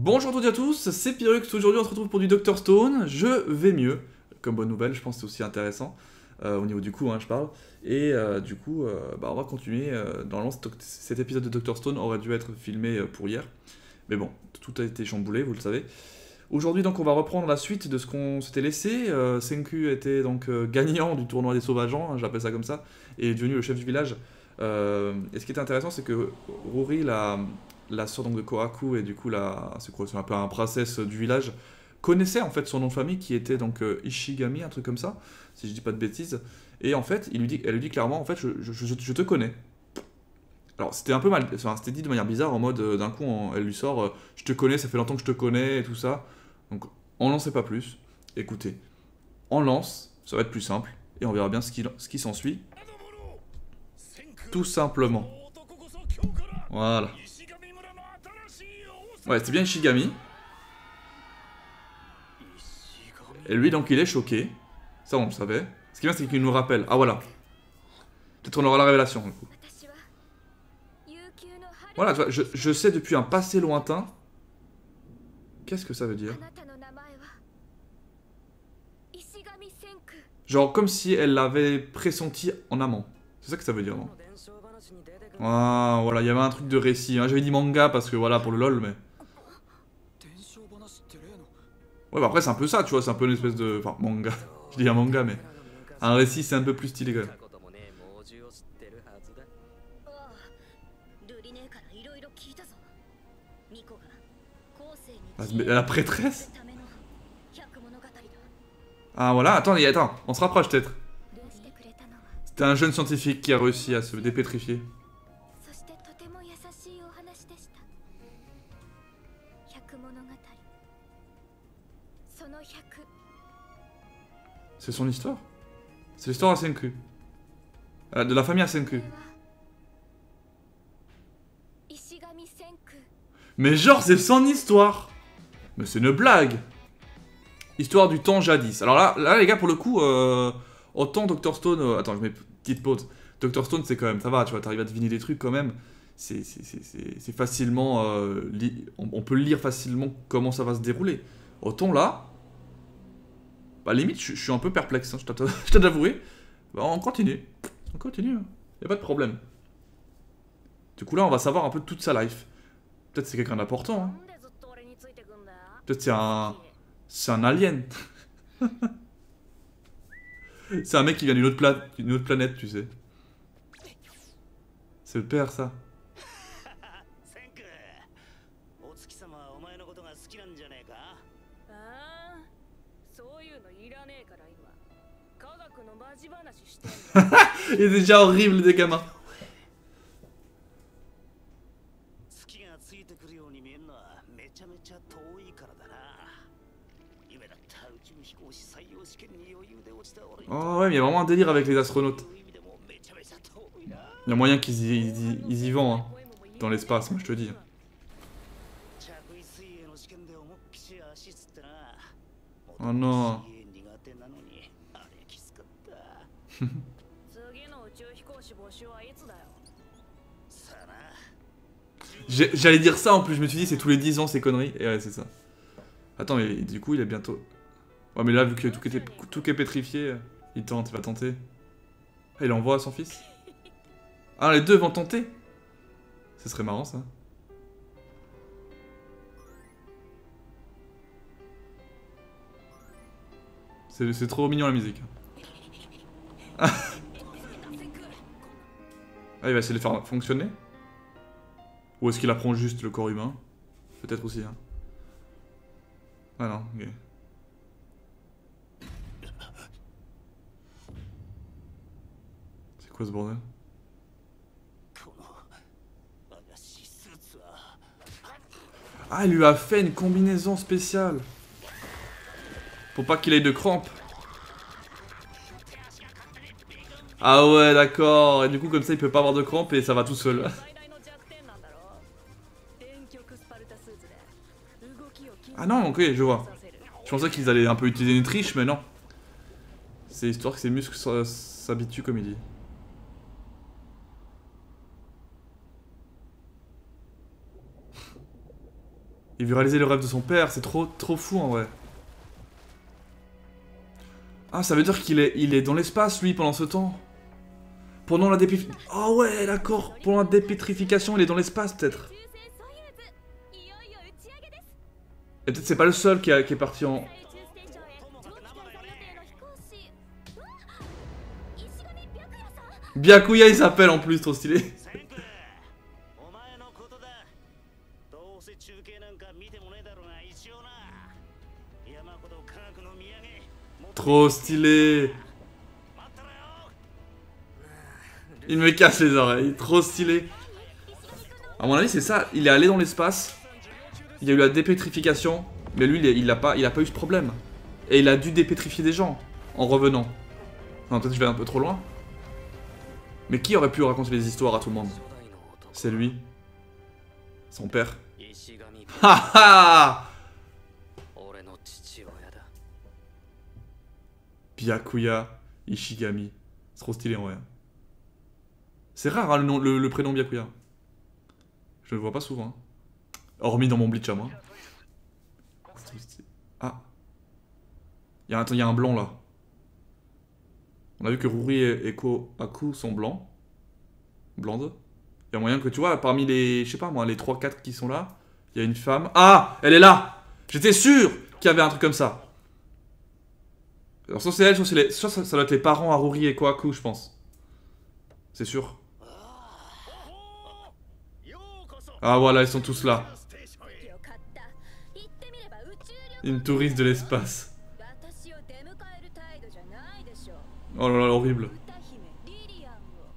Bonjour à toutes et à tous, c'est Pyrrhux, aujourd'hui on se retrouve pour du Dr Stone, je vais mieux, comme bonne nouvelle, je pense que c'est aussi intéressant, au niveau du coup je parle, et du coup on va continuer, normalement cet épisode de Dr Stone aurait dû être filmé pour hier, mais bon, tout a été chamboulé, vous le savez. Aujourd'hui donc on va reprendre la suite de ce qu'on s'était laissé, Senku était donc gagnant du tournoi des sauvageants, j'appelle ça comme ça, et est devenu le chef du village, et ce qui est intéressant c'est que Rory, la sœur donc de Kohaku et du coup c'est un peu un princesse du village, connaissait en fait son nom de famille qui était donc Ishigami, un truc comme ça, si je dis pas de bêtises. Et en fait, elle lui dit clairement en fait je te connais. Alors c'était un peu mal, enfin, c'était dit de manière bizarre en mode d'un coup elle lui sort je te connais, ça fait longtemps que je te connais et tout ça. Donc on n'en sait pas plus. Écoutez, on lance, ça va être plus simple et on verra bien ce qui s'ensuit. Tout simplement. Voilà. Ouais, c'était bien Ishigami. Et lui, donc, il est choqué. Ça, on le savait. Ce qui est bien, c'est qu'il nous rappelle. Ah, voilà. Peut-être on aura la révélation, du coup. Voilà, tu vois, je sais depuis un passé lointain. Qu'est-ce que ça veut dire? Genre, comme si elle l'avait pressenti en amont. C'est ça que ça veut dire, non? Ah, voilà, il y avait un truc de récit. Hein. J'avais dit manga parce que, voilà, pour le lol, mais... Ouais, bah après, c'est un peu ça, tu vois, c'est un peu une espèce de... Enfin, manga. Je dis un manga, mais... Un récit, c'est un peu plus stylé, quand même. La prêtresse? Ah, voilà, attends, on se rapproche, peut-être. C'était un jeune scientifique qui a réussi à se dépétrifier. C'est son histoire? C'est l'histoire à Senku. De la famille à Senku. Mais genre, c'est son histoire! Mais c'est une blague! Histoire du temps jadis. Alors là les gars, pour le coup, autant Dr Stone... attends, je mets une petite pause. Dr Stone, c'est quand même... Ça va, tu vois, t'arrives à deviner des trucs quand même. C'est facilement... on peut lire facilement comment ça va se dérouler. Autant là... Bah limite, je suis un peu perplexe, hein, je dois t'avouer. Bah on continue. On continue, hein. Y a pas de problème. Du coup là, on va savoir un peu toute sa life. Peut-être c'est quelqu'un d'important, hein. Peut-être c'est un alien. C'est un mec qui vient d'une autre planète, tu sais. C'est le père, ça. Il est déjà horrible, des gamins. Oh ouais, mais il y a vraiment un délire avec les astronautes. Il y a moyen qu'ils y vont, hein, dans l'espace, moi je te dis. Oh non. J'allais dire ça en plus, je me suis dit c'est tous les 10 ans ces conneries. Et ouais, c'est ça. Attends, mais du coup il est bientôt... Ouais, mais là, vu que tout est pétrifié, il va tenter. Ah, il envoie à son fils. Ah, les deux vont tenter. Ce serait marrant, ça. C'est trop mignon, la musique. Ah, il va essayer de les faire fonctionner. Ou est-ce qu'il apprend juste le corps humain? Peut-être aussi, hein. Ah non, ok. C'est quoi ce bordel? Ah, il lui a fait une combinaison spéciale. Pour pas qu'il ait de crampes. Ah ouais, d'accord. Et du coup, comme ça, il peut pas avoir de crampes et ça va tout seul. Ah non, ok, je vois. Je pensais qu'ils allaient un peu utiliser une triche, mais non. C'est histoire que ses muscles s'habituent, comme il dit. Il veut réaliser le rêve de son père, c'est trop fou en vrai. Ah, ça veut dire qu'il est dans l'espace lui pendant ce temps. Pendant la dépétrification. Oh ouais, d'accord. Pendant la dépétrification, il est dans l'espace peut-être. Et peut-être c'est pas le seul qui est parti en... Byakuya il s'appelle en plus, trop stylé. Trop stylé. Il me casse les oreilles, trop stylé. À mon avis c'est ça, il est allé dans l'espace. Il y a eu la dépétrification. Mais lui il a pas eu ce problème. Et il a dû dépétrifier des gens en revenant. Non, peut-être que je vais un peu trop loin. Mais qui aurait pu raconter les histoires à tout le monde? C'est lui. Son père. Haha. Byakuya Ishigami. C'est trop stylé en vrai. C'est rare hein, le prénom Byakuya. Je le vois pas souvent. Hein. Hormis dans mon Bleach à moi. Ah. Il y a un blanc là. On a vu que Ruri et Kohaku sont blancs. Blondes. Il y a moyen que tu vois, parmi les, je sais pas moi, les 3-4 qui sont là, il y a une femme. Ah, elle est là. J'étais sûr qu'il y avait un truc comme ça. Alors soit c'est elle, soit ça doit être les parents à Ruri et Kohaku, je pense. C'est sûr. Ah voilà, ils sont tous là. Une touriste de l'espace. Oh là là, horrible.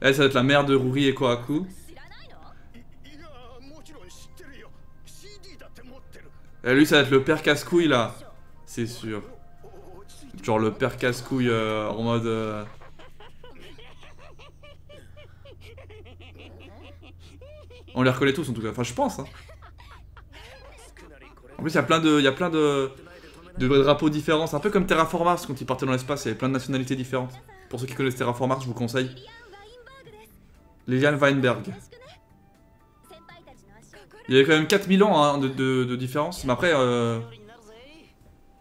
Elle, ça va être la mère de Ruri et Kohaku. Et lui, ça va être le père casse-couille là. C'est sûr. Genre le père casse-couille en mode... On les reconnaît tous en tout cas. Enfin, je pense. Hein. En plus, il y a plein de drapeaux différents. C'est un peu comme Terraform Mars quand ils partaient dans l'espace. Il y avait plein de nationalités différentes. Pour ceux qui connaissent Terraform Mars, je vous conseille. Liliane Weinberg. Il y avait quand même 4000 ans hein, de différence. Mais après, je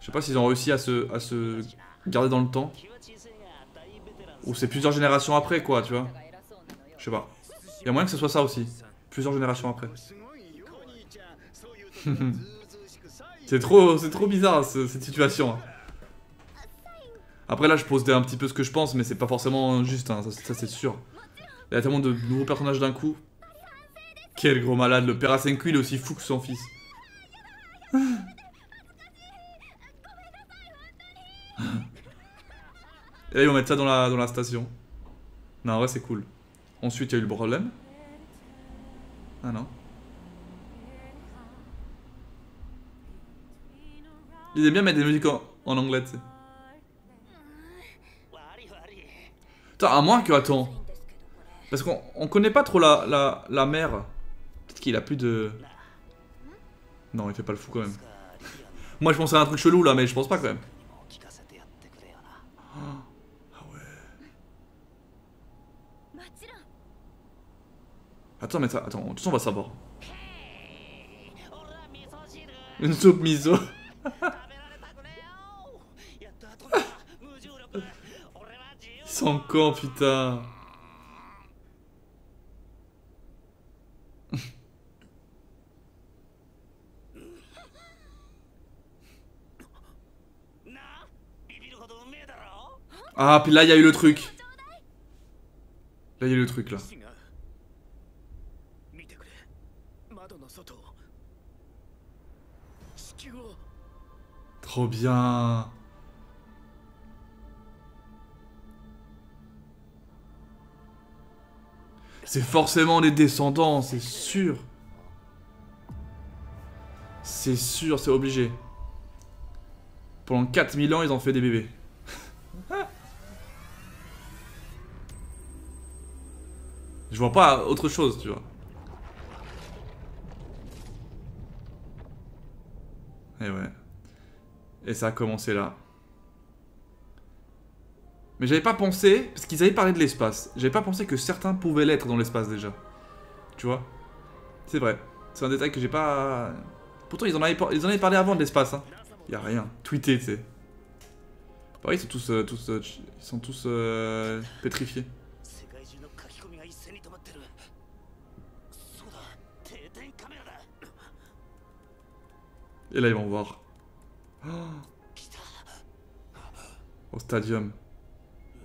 sais pas s'ils ont réussi à se garder dans le temps. Ou c'est plusieurs générations après, quoi, tu vois. Je sais pas. Il y a moyen que ce soit ça aussi. Plusieurs générations après. C'est trop bizarre cette situation. Hein. Après là je pose un petit peu ce que je pense mais c'est pas forcément juste, hein, ça c'est sûr. Il y a tellement de nouveaux personnages d'un coup. Quel gros malade, le père Asenku il est aussi fou que son fils. Et là ils vont mettre ça dans la station. Non en vrai c'est cool. Ensuite il y a eu le problème. Ah non. Ils aiment bien mettre des musiques en anglais, tu sais. Putain, à moins que... Attends. Parce qu'on connaît pas trop la mère. Peut-être qu'il a plus de... Non, il fait pas le fou quand même. Moi je pensais à un truc chelou là, mais je pense pas quand même. Ah ouais. Attends, mais ça... Attends, de toute façon on va savoir. Une soupe miso. Ils sont cons, putain. Ah, puis là, il y a eu le truc. Là, il y a eu le truc, là. Trop bien. C'est forcément des descendants, c'est sûr. C'est sûr, c'est obligé. Pendant 4000 ans, ils ont fait des bébés. Je vois pas autre chose, tu vois. Et ouais. Et ça a commencé là. Mais j'avais pas pensé, parce qu'ils avaient parlé de l'espace, j'avais pas pensé que certains pouvaient l'être dans l'espace déjà. Tu vois? C'est vrai. C'est un détail que j'ai pas Pourtant, ils en avaient parlé avant de l'espace. Hein. Y a rien. Tweeté, tu sais. Pareil, ils sont tous pétrifiés. Et là, ils vont voir. Oh. Au stadium.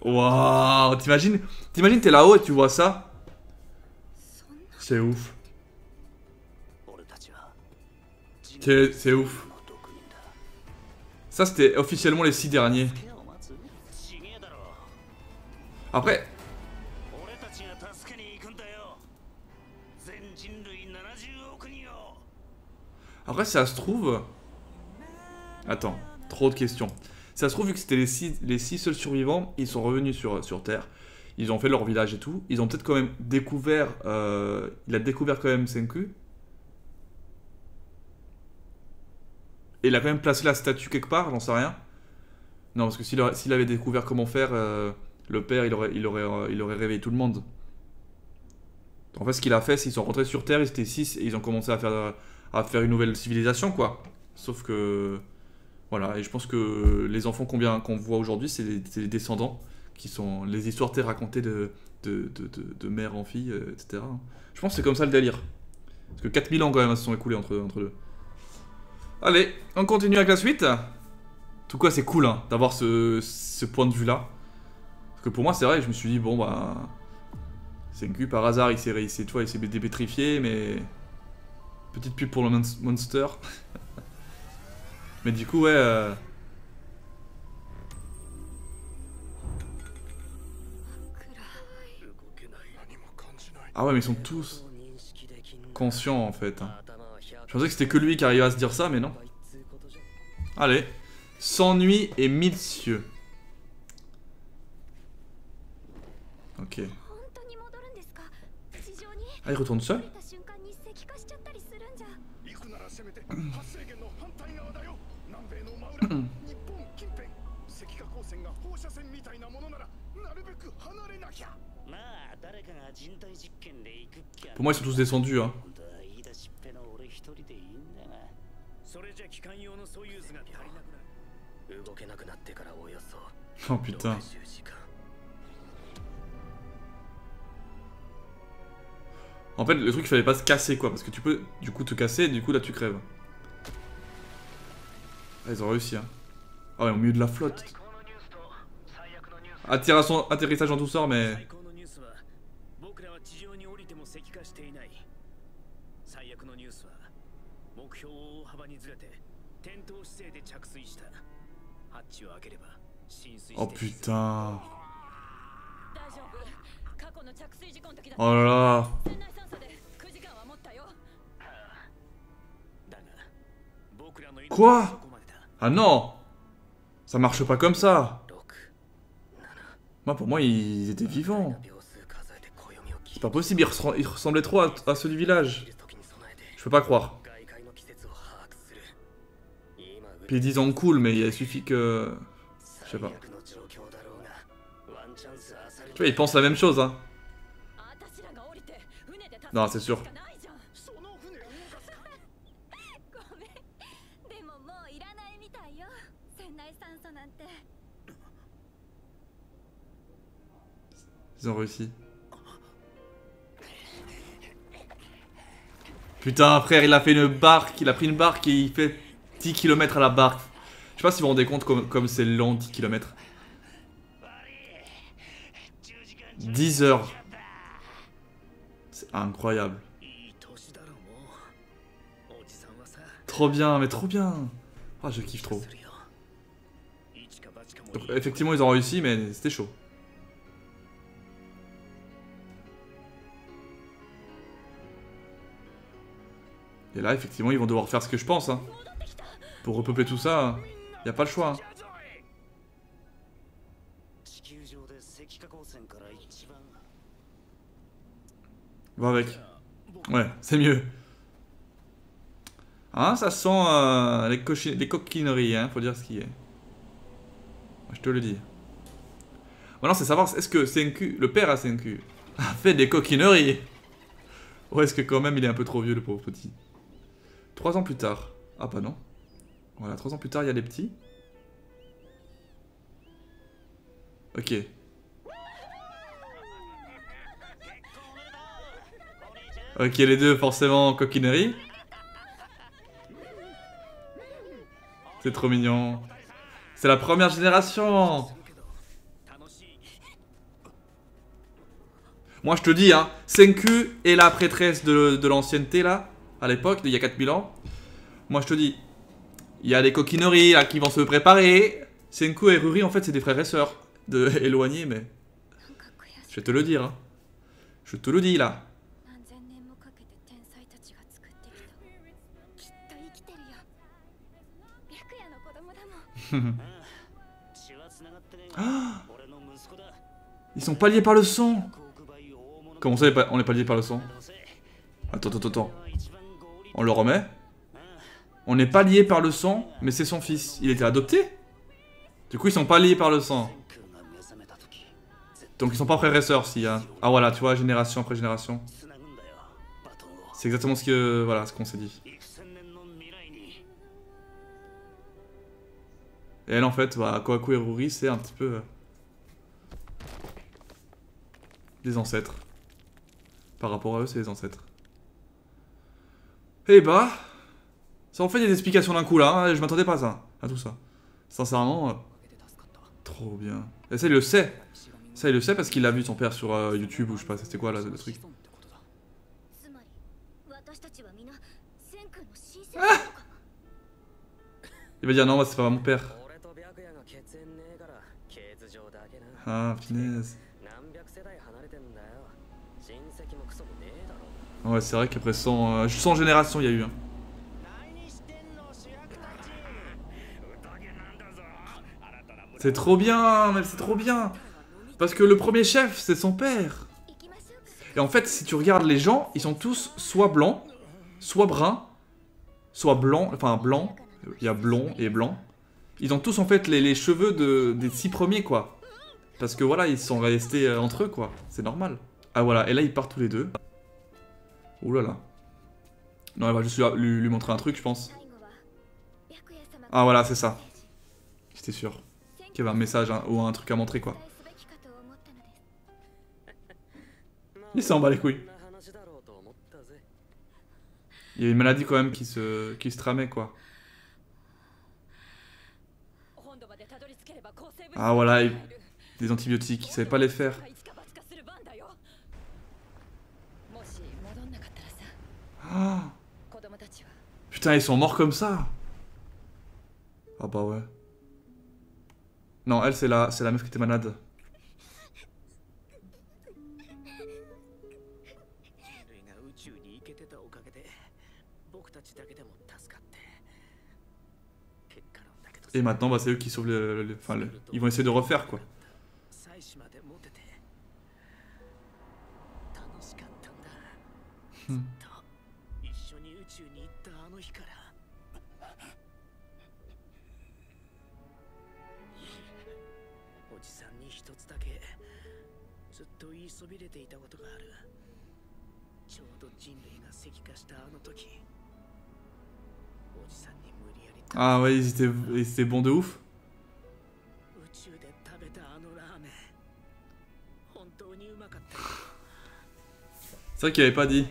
Waouh, t'imagines, t'es là-haut et tu vois ça? C'est ouf. C'est ouf. Ça, c'était officiellement les 6 derniers. Après... Après, si ça se trouve... Attends, trop de questions. Si ça se trouve, vu que c'était les six seuls survivants, ils sont revenus sur Terre. Ils ont fait leur village et tout. Ils ont peut-être quand même découvert... il a découvert quand même Senku. Et il a quand même placé la statue quelque part, j'en sais rien. Non, parce que s'il avait découvert comment faire, le père, il aurait réveillé tout le monde. En fait, ce qu'il a fait, c'est qu'ils sont rentrés sur Terre, ils étaient 6 et ils ont commencé à faire une nouvelle civilisation, quoi. Sauf que... Voilà, et je pense que les enfants qu'on voit aujourd'hui, c'est les descendants, qui sont les histoires racontées de mère en fille, etc. Je pense que c'est comme ça le délire. Parce que 4000 ans quand même se sont écoulés entre deux. Allez, on continue avec la suite. Tout cas, c'est cool hein, d'avoir ce point de vue-là. Parce que pour moi, c'est vrai, je me suis dit, bon bah... Senku, par hasard, il s'est dépétrifié, mais... Petite pub pour le Monster. Mais du coup, ouais... Ah ouais, mais ils sont tous conscients, en fait. Je pensais que c'était que lui qui arrivait à se dire ça, mais non. Allez. 100 nuits et 1000 cieux. Ok. Ah, il retourne seul? Pour moi, ils sont tous descendus, hein. Oh putain. En fait, le truc, il fallait pas se casser, quoi. Parce que tu peux, du coup, te casser et du coup, là, tu crèves. Ah, ils ont réussi, hein. Ah ouais, au milieu de la flotte. Atterrissage en douceur, mais... Oh putain. Oh là là. Quoi? Ah non. Ça marche pas comme ça. Moi, pour moi, ils étaient vivants. C'est pas possible, ils ressemblaient trop à ceux du village. Je peux pas croire. Puis ils disent en cool, mais il suffit que... Je sais pas. Tu vois, ils pensent la même chose, hein. Non, c'est sûr. Ils ont réussi. Putain, frère, il a fait une barque. Il a pris une barque et il fait 10 km à la barque. Je sais pas si vous vous rendez compte comme c'est long, 10 km. 10 heures. C'est incroyable. Trop bien, mais trop bien. Ah, je kiffe trop. Donc, effectivement, ils ont réussi, mais c'était chaud. Et là, effectivement, ils vont devoir faire ce que je pense. Hein. Pour repeupler tout ça, y a pas le choix. Hein. Va avec. Ouais, c'est mieux. Hein, ça sent les coquineries, hein, faut dire ce qui est. Je te le dis. Maintenant, c'est savoir, est-ce que Senku, le père à Senku, a fait des coquineries? Ou est-ce que quand même il est un peu trop vieux, le pauvre petit? 3 ans plus tard. Ah bah non. Voilà, 3 ans plus tard, il y a les petits. Ok. Ok, les deux, forcément, coquinerie. C'est trop mignon. C'est la première génération. Moi, je te dis, hein, Senku est la prêtresse de l'ancienneté, là, à l'époque, il y a 4000 ans. Moi, je te dis, il y a des coquineries, là, qui vont se préparer. Senku et Ruri, en fait, c'est des frères et sœurs. Éloignés, mais... Je vais te le dire, hein. Je te le dis, là. Ah, ils sont pas liés par le sang. Comment ça, on est pas liés par le sang? Attends. On le remet? On n'est pas liés par le sang, mais c'est son fils. Il était adopté? Du coup, ils sont pas liés par le sang. Donc ils sont pas frères et sœurs, s'il y a... Ah voilà, tu vois, génération après génération. C'est exactement ce que... Voilà, ce qu'on s'est dit. Et elle, en fait, bah, Kohaku et Ruri, c'est un petit peu... des ancêtres. Par rapport à eux, c'est les ancêtres. Eh bah... Ça en fait des explications d'un coup, là. Hein, je m'attendais pas à ça. À tout ça. Sincèrement... Trop bien. Et ça, il le sait. Ça, il le sait parce qu'il a vu son père sur YouTube ou je sais pas, c'était quoi là, le truc. Ah, il va dire non, moi c'est pas mon père. Ah, finesse. Ouais, c'est vrai qu'après 100 générations, il y a eu. Hein. C'est trop bien, mais c'est trop bien. Parce que le premier chef, c'est son père. Et en fait, si tu regardes les gens, ils sont tous soit blancs, soit bruns, soit blancs, enfin blancs. Il y a blond et blanc. Ils ont tous en fait les cheveux des 6 premiers, quoi. Parce que voilà, ils sont restés entre eux, quoi. C'est normal. Ah voilà, et là, ils partent tous les deux. Ouh là là. Non, elle va juste lui montrer un truc, je pense. Ah voilà, c'est ça. J'étais sûr qu'il y avait un message hein, ou un truc à montrer, quoi. Il s'en bat les couilles. Il y a une maladie quand même qui se tramait, quoi. Ah voilà, des antibiotiques, il savait pas les faire. Ah. Putain, ils sont morts comme ça. Ah bah ouais. Non, elle, c'est la meuf qui était malade. Et maintenant, bah, c'est eux qui sauvent ils vont essayer de refaire, quoi. Ah ouais, ils étaient bons de ouf. C'est vrai qu'il avait pas dit.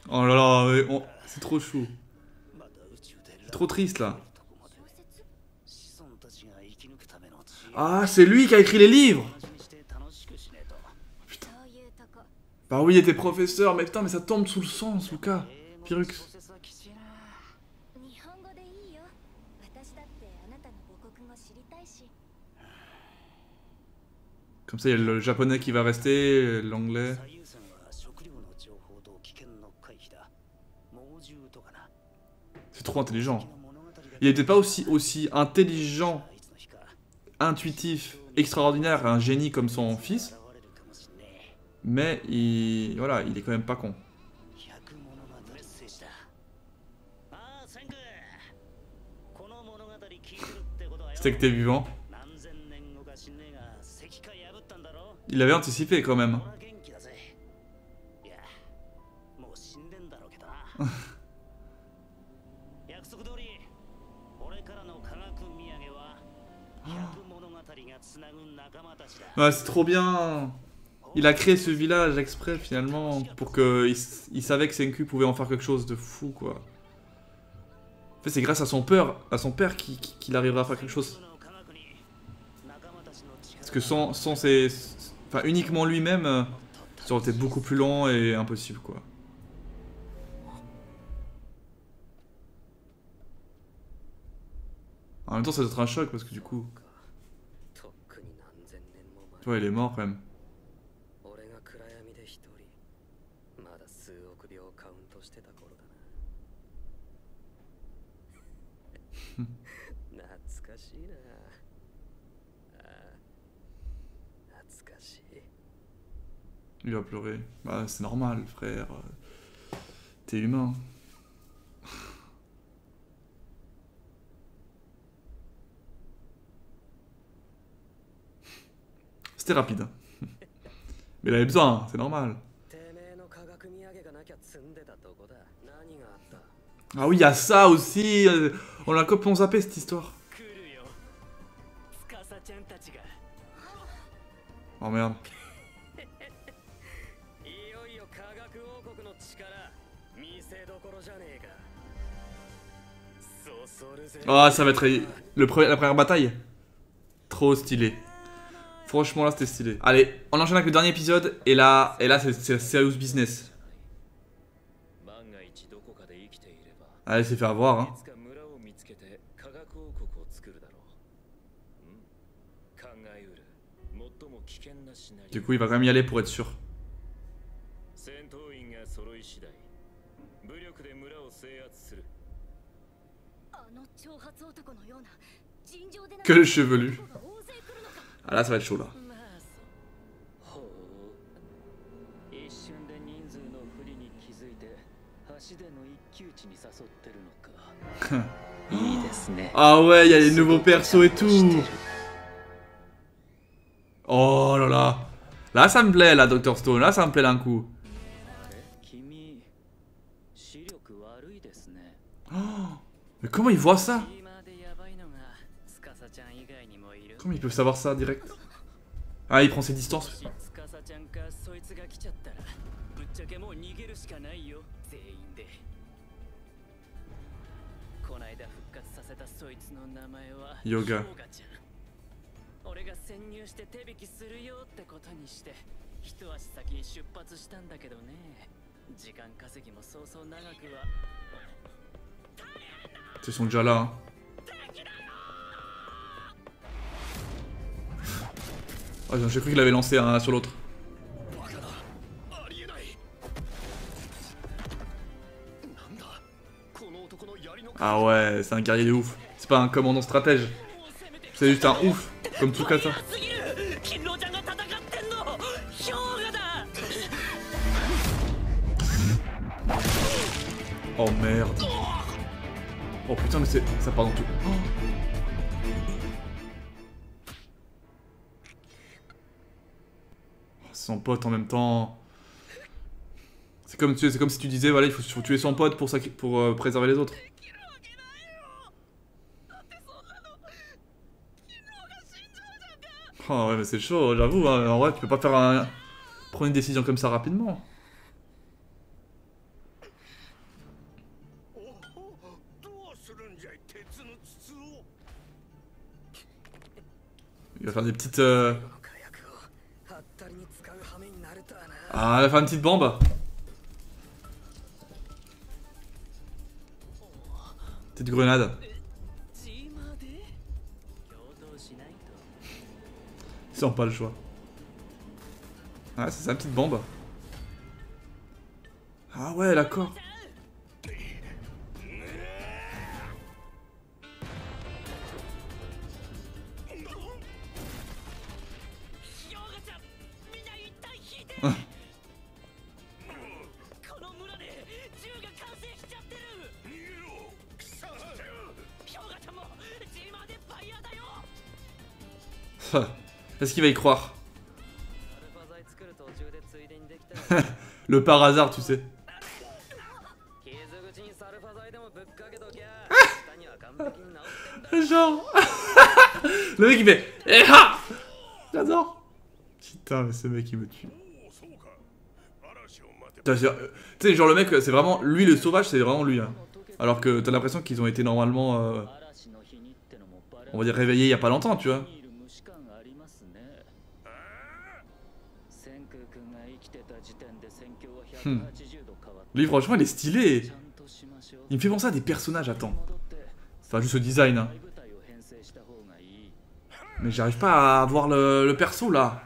Oh là là, c'est trop chou. C'est trop triste là. Ah, c'est lui qui a écrit les livres. Putain. Bah oui, il était professeur, mais putain, mais ça tombe sous le sens, Lucas. Pirux. Comme ça, il y a le japonais qui va rester, l'anglais. C'est trop intelligent. Il était pas aussi intelligent, intuitif, extraordinaire, un génie comme son fils. Mais voilà, il est quand même pas con. C'était que t'es vivant. Il avait anticipé quand même. Ouais, c'est trop bien. Il a créé ce village exprès finalement pour que il savait que Senku pouvait en faire quelque chose de fou quoi. En fait, c'est grâce à son père qu'il arrivera à faire quelque chose. Parce que sans ses... Enfin, uniquement lui-même, ça aurait été beaucoup plus lent et impossible quoi. En même temps, ça doit être un choc parce que du coup... Tu vois, il est mort quand même. Il va pleurer. Bah, c'est normal, frère. T'es humain. C'était rapide. Mais il avait besoin, c'est normal. Ah oui, il y a ça aussi. On l'a complètement zappé cette histoire. Oh merde. Ah, ça va être la première bataille. Trop stylé. Franchement, là, c'était stylé. Allez, on enchaîne avec le dernier épisode. Et là c'est serious business. Allez, c'est fait avoir, hein. Du coup, il va quand même y aller pour être sûr. Que le chevelu. Ah là, ça va être chaud, là. Ah ouais, il y a les nouveaux persos et tout. Oh là là. Là, ça me plaît, là, Dr. Stone. Là, ça me plaît d'un coup. Oh, mais comment il voit ça? Comment il peut savoir ça direct? Ah, il prend ses distances. Yoga. Ils sont déjà là. Hein. Oh, j'ai cru qu'il avait lancé un sur l'autre. Ah ouais, c'est un guerrier de ouf. C'est pas un commandant stratège. C'est juste un ouf, comme Tsukasa. Oh merde. Oh putain, mais ça part dans tout. Oh. Son pote en même temps. C'est comme si tu disais, voilà, il faut tuer son pote pour préserver les autres. Oh ouais, mais c'est chaud, j'avoue. Hein. En vrai, tu peux pas prendre une décision comme ça rapidement. Il va faire des petites... Ah, il va faire une petite bombe. Petite grenade. Ils n'ont pas le choix. Ah, c'est sa petite bombe. Ah ouais, d'accord. Est-ce qu'il va y croire? Le par hasard, tu sais. Genre... Le mec il fait eh ha. J'adore. Putain mais ce mec il me tue. Tu sais genre le mec c'est vraiment lui le sauvage c'est vraiment lui hein. Alors que t'as l'impression qu'ils ont été normalement on va dire réveillés il y a pas longtemps tu vois. Lui franchement il est stylé. Il me fait penser à des personnages attends. Enfin juste le design hein. Mais j'arrive pas à voir le perso là.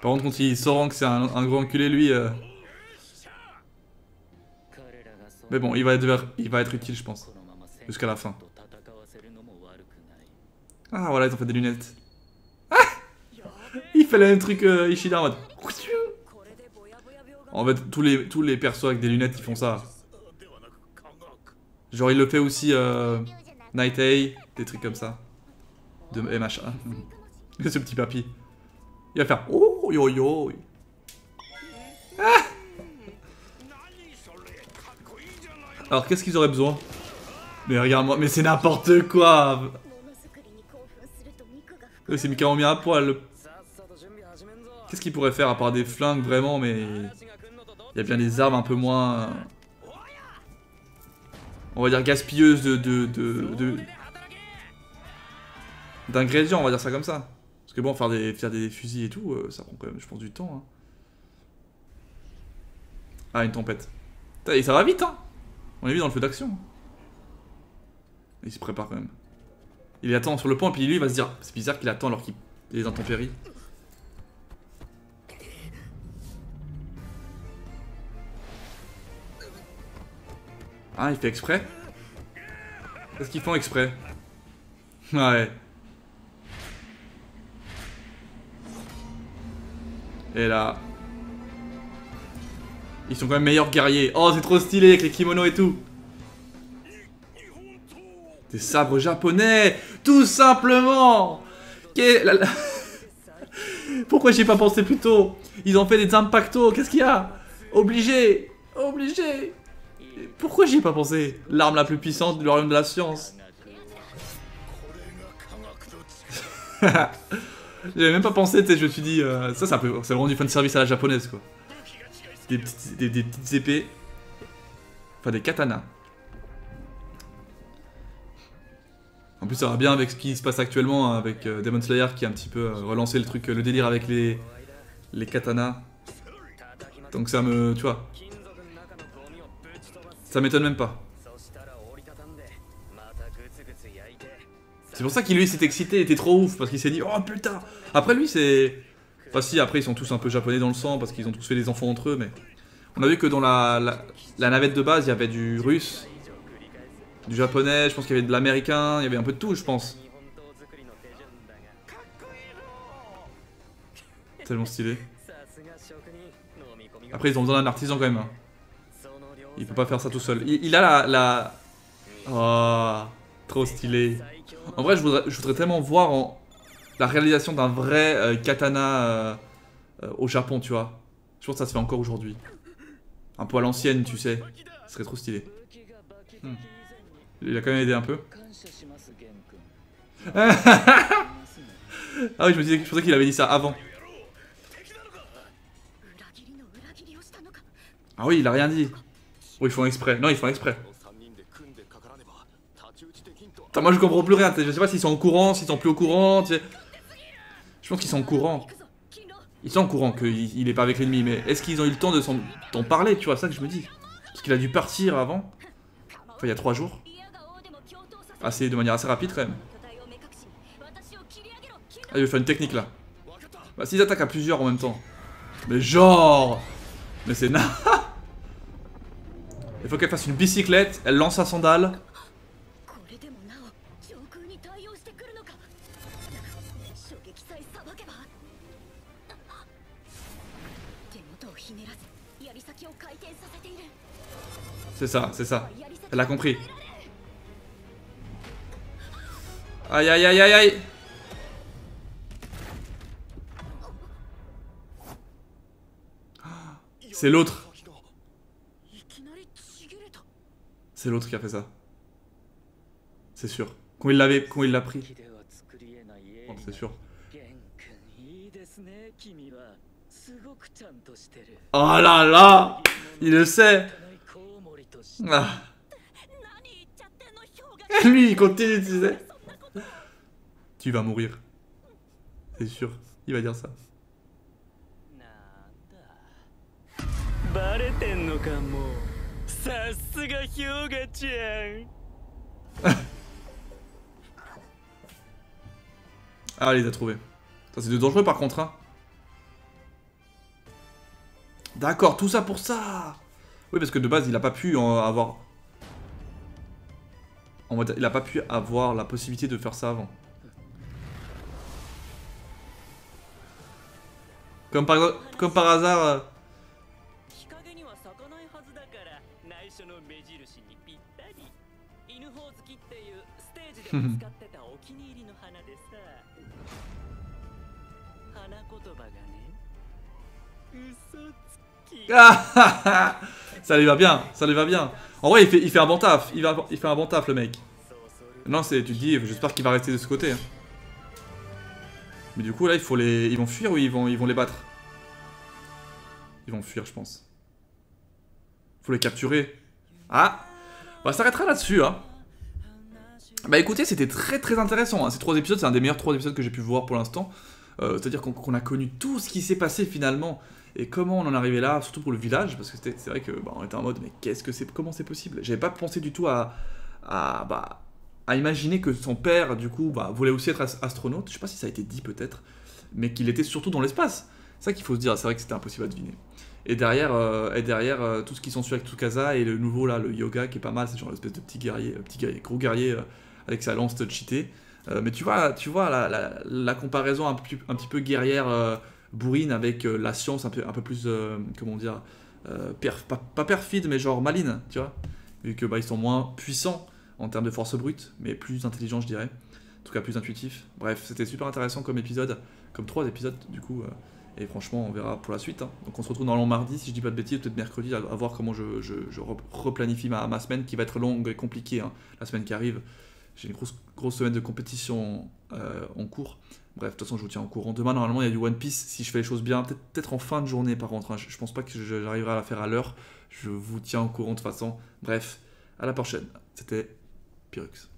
Par contre quand il sort que c'est un gros enculé lui mais bon il va être utile je pense. Jusqu'à la fin. Ah voilà ils ont fait des lunettes. Ah il fait le même truc Ishida en mode. En fait tous les persos avec des lunettes ils font ça. Genre il le fait aussi Night A, des trucs comme ça. De MHA. Ce petit papy. Il va faire oh yo yo. Ah alors qu'est-ce qu'ils auraient besoin? Mais regarde-moi, mais c'est n'importe quoi. C'est Mika mis à poil. Qu'est-ce qu'il pourrait faire à part des flingues vraiment mais il y a bien des armes un peu moins on va dire gaspilleuses d'ingrédients on va dire ça comme ça. Parce que bon faire des fusils et tout ça prend quand même je pense du temps hein. Ah une tempête. Et ça va vite hein. On est vite dans le feu d'action. Il se prépare quand même. Il attend sur le pont et puis lui il va se dire c'est bizarre qu'il attend alors qu'il est intempéries. Ah il fait exprès? Est-ce qu'ils font exprès? Ouais. Et là... Ils sont quand même meilleurs guerriers. Oh c'est trop stylé avec les kimonos et tout. Des sabres japonais, tout simplement. Pourquoi j'y ai pas pensé plus tôt? Ils ont fait des impactos, qu'est-ce qu'il y a? Obligé. Obligé. Pourquoi j'y ai pas pensé? L'arme la plus puissante du royaume de la science. J'avais même pas pensé, tu sais, je me suis dit... ça c'est vraiment du fanservice à la japonaise quoi. Des petites épées. Enfin des katanas. En plus ça va bien avec ce qui se passe actuellement avec Demon Slayer qui a un petit peu relancé le truc, le délire avec les katanas. Donc ça me... tu vois. Ça m'étonne même pas. C'est pour ça qu'il lui s'est excité, il était trop ouf parce qu'il s'est dit oh putain. Après lui c'est... Enfin si après ils sont tous un peu japonais dans le sang parce qu'ils ont tous fait des enfants entre eux mais... On a vu que dans la navette de base il y avait du russe. Du japonais, je pense qu'il y avait de l'américain, il y avait un peu de tout je pense. Tellement stylé. Après ils ont besoin d'un artisan quand même. Hein. Il peut pas faire ça tout seul. Il a la... Oh, trop stylé. En vrai je voudrais tellement voir la réalisation d'un vrai katana au Japon tu vois. Je pense que ça se fait encore aujourd'hui. Un peu à l'ancienne tu sais. Ce serait trop stylé. Il a quand même aidé un peu. Ah oui, je pensais qu'il avait dit ça avant. Ah oui, il a rien dit. Oh, ils font exprès. Non, ils font exprès. Attends, moi je comprends plus rien. Je sais pas s'ils sont au courant, s'ils sont plus au courant. Je pense qu'ils sont au courant. Ils sont au courant qu'il est pas avec l'ennemi, mais est-ce qu'ils ont eu le temps d'en parler, tu vois, ça que je me dis. Parce qu'il a dû partir avant. Enfin, il y a 3 jours. De manière assez rapide quand même. Ah, il veut faire une technique là. Bah, s'ils attaquent à plusieurs en même temps. Mais genre... Mais c'est na... Il faut qu'elle fasse une bicyclette, elle lance sa sandale. C'est ça, c'est ça. Elle a compris. Aïe aïe aïe aïe aïe. C'est l'autre. C'est l'autre qui a fait ça. C'est sûr. Quand il l'a pris. Oh, c'est sûr. Oh là là! Il le sait! Ah. Lui, il continue, tu sais. Tu vas mourir. C'est sûr. Il va dire ça. Ah, il les a trouvés. Ça, c'est de dangereux par contre, hein. D'accord, tout ça pour ça. Oui, parce que de base, il a pas pu avoir... En mode, il a pas pu avoir la possibilité de faire ça avant. Comme par hasard... Ça lui va bien, ça lui va bien. En vrai, il fait un bon taf, il fait un bon taf le mec. Non, tu te dis, j'espère qu'il va rester de ce côté. Hein. Mais du coup là, ils vont fuir ou ils vont les battre? Ils vont fuir, je pense. Faut les capturer. Ah, on s'arrêtera là-dessus. Hein. Bah écoutez, c'était très intéressant. Hein. Ces 3 épisodes, c'est un des meilleurs 3 épisodes que j'ai pu voir pour l'instant. C'est-à-dire qu'on a connu tout ce qui s'est passé finalement. Et comment on en est arrivé là, surtout pour le village, parce que c'est vrai que bah, on était en mode, mais comment c'est possible? J'avais pas pensé du tout à imaginer que son père, du coup, bah, voulait aussi être astronaute. Je sais pas si ça a été dit peut-être, mais qu'il était surtout dans l'espace. C'est ça qu'il faut se dire, c'est vrai que c'était impossible à deviner. Et derrière, tout ce qui s'ensuit avec Tsukasa et le nouveau là, le yoga qui est pas mal, c'est genre l'espèce de petit guerrier, gros guerrier avec sa lance cheatée. Mais tu vois la comparaison un petit peu guerrière bourrine avec la science un peu plus, comment dire, pas perfide mais genre maline, tu vois. Vu que bah, ils sont moins puissants en termes de force brute, mais plus intelligents je dirais. En tout cas plus intuitifs. Bref, c'était super intéressant comme épisode, comme 3 épisodes du coup. Et franchement, on verra pour la suite. Hein. Donc on se retrouve normalement mardi, si je dis pas de bêtises, peut-être mercredi, à voir comment je replanifie ma semaine, qui va être longue et compliquée, hein, la semaine qui arrive. J'ai une grosse semaine de compétition en cours. Bref, de toute façon, je vous tiens au courant. Demain, normalement, il y a du One Piece, si je fais les choses bien. Peut-être en fin de journée, par contre. Hein. Je pense pas que j'arriverai à la faire à l'heure. Je vous tiens au courant de toute façon. Bref, à la prochaine. C'était Pyrrhux.